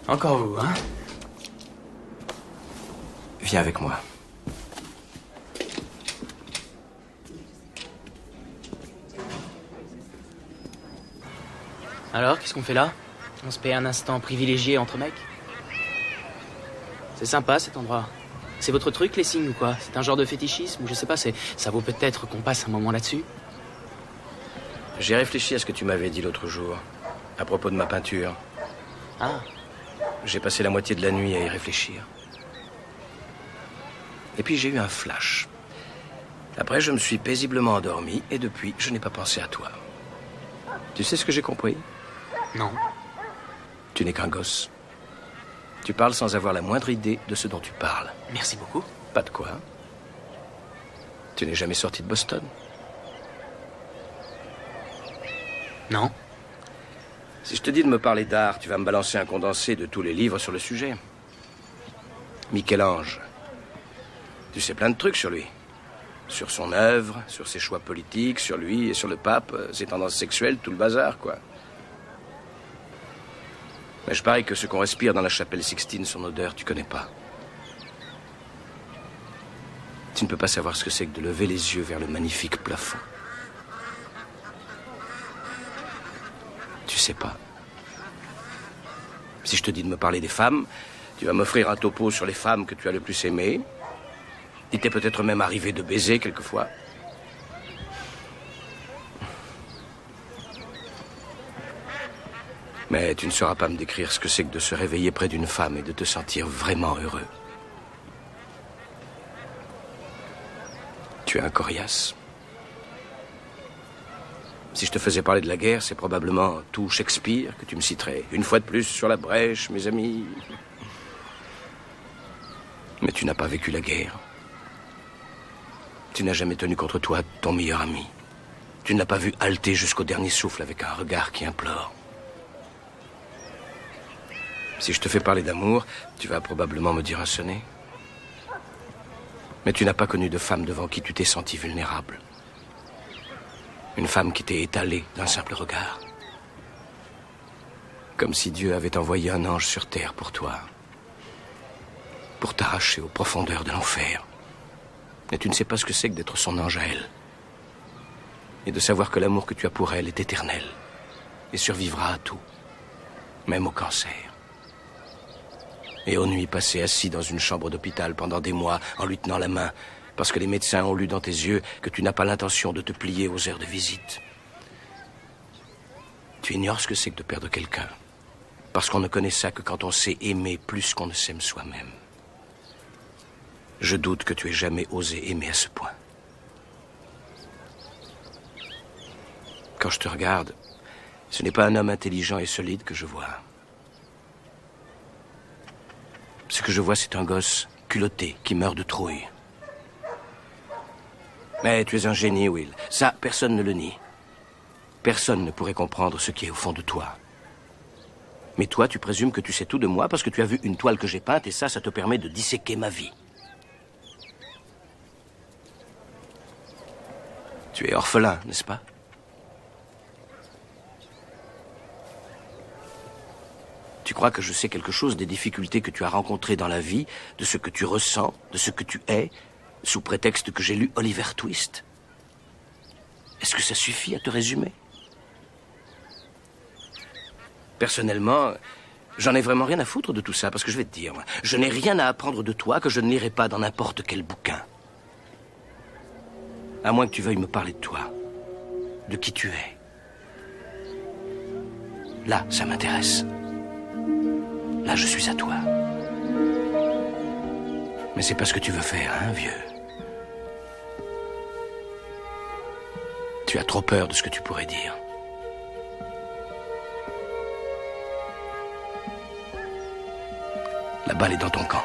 Encore vous, hein? Viens avec moi. Alors, qu'est-ce qu'on fait là? On se paye un instant privilégié entre mecs? C'est sympa cet endroit. C'est votre truc, les signes ou quoi? C'est un genre de fétichisme ou je sais pas, ça vaut peut-être qu'on passe un moment là-dessus? J'ai réfléchi à ce que tu m'avais dit l'autre jour, à propos de ma peinture. Ah, J'ai passé la moitié de la nuit à y réfléchir. Et puis j'ai eu un flash. Après, je me suis paisiblement endormi et depuis, je n'ai pas pensé à toi. Tu sais ce que j'ai compris? non. Tu n'es qu'un gosse. Tu parles sans avoir la moindre idée de ce dont tu parles. Merci beaucoup. Pas de quoi. Tu n'es jamais sorti de Boston? Non. Si je te dis de me parler d'art, tu vas me balancer un condensé de tous les livres sur le sujet. Michel-Ange. Tu sais plein de trucs sur lui. Sur son œuvre, sur ses choix politiques, sur lui et sur le pape, ses tendances sexuelles, tout le bazar, quoi. Mais je parie que ce qu'on respire dans la chapelle Sixtine, son odeur, tu connais pas. Tu ne peux pas savoir ce que c'est que de lever les yeux vers le magnifique plafond. Tu sais pas. Si je te dis de me parler des femmes, tu vas m'offrir un topo sur les femmes que tu as le plus aimées. Il t'est peut-être même arrivé de baiser quelquefois. Mais tu ne sauras pas me décrire ce que c'est que de se réveiller près d'une femme et de te sentir vraiment heureux. Tu es un coriace. Si je te faisais parler de la guerre, c'est probablement tout Shakespeare que tu me citerais. Une fois de plus sur la brèche, mes amis. Mais tu n'as pas vécu la guerre. Tu n'as jamais tenu contre toi ton meilleur ami. Tu ne l'as pas vu halter jusqu'au dernier souffle avec un regard qui implore. Si je te fais parler d'amour, tu vas probablement me dire un sonnet. Mais tu n'as pas connu de femme devant qui tu t'es senti vulnérable. Une femme qui t'est étalée d'un simple regard. Comme si Dieu avait envoyé un ange sur terre pour toi. Pour t'arracher aux profondeurs de l'enfer. Et tu ne sais pas ce que c'est que d'être son ange à elle. Et de savoir que l'amour que tu as pour elle est éternel. Et survivra à tout. Même au cancer. Et aux nuits passées assis dans une chambre d'hôpital pendant des mois en lui tenant la main. Parce que les médecins ont lu dans tes yeux que tu n'as pas l'intention de te plier aux heures de visite. Tu ignores ce que c'est que de perdre quelqu'un. Parce qu'on ne connaît ça que quand on sait aimer plus qu'on ne s'aime soi-même. Je doute que tu aies jamais osé aimer à ce point. Quand je te regarde, ce n'est pas un homme intelligent et solide que je vois. Ce que je vois, c'est un gosse culotté qui meurt de trouille. Mais tu es un génie, Will. Ça, personne ne le nie. Personne ne pourrait comprendre ce qui est au fond de toi. Mais toi, tu présumes que tu sais tout de moi parce que tu as vu une toile que j'ai peinte et ça te permet de disséquer ma vie. Tu es orphelin, n'est-ce pas? Tu crois que je sais quelque chose des difficultés que tu as rencontrées dans la vie, de ce que tu ressens, de ce que tu es, sous prétexte que j'ai lu Oliver Twist? Est-ce que ça suffit à te résumer? Personnellement, j'en ai vraiment rien à foutre de tout ça, parce que je vais te dire, je n'ai rien à apprendre de toi que je ne lirai pas dans n'importe quel bouquin. À moins que tu veuilles me parler de toi, de qui tu es. Là, ça m'intéresse. Là, je suis à toi. Mais c'est pas ce que tu veux faire, hein, vieux? Tu as trop peur de ce que tu pourrais dire. La balle est dans ton camp.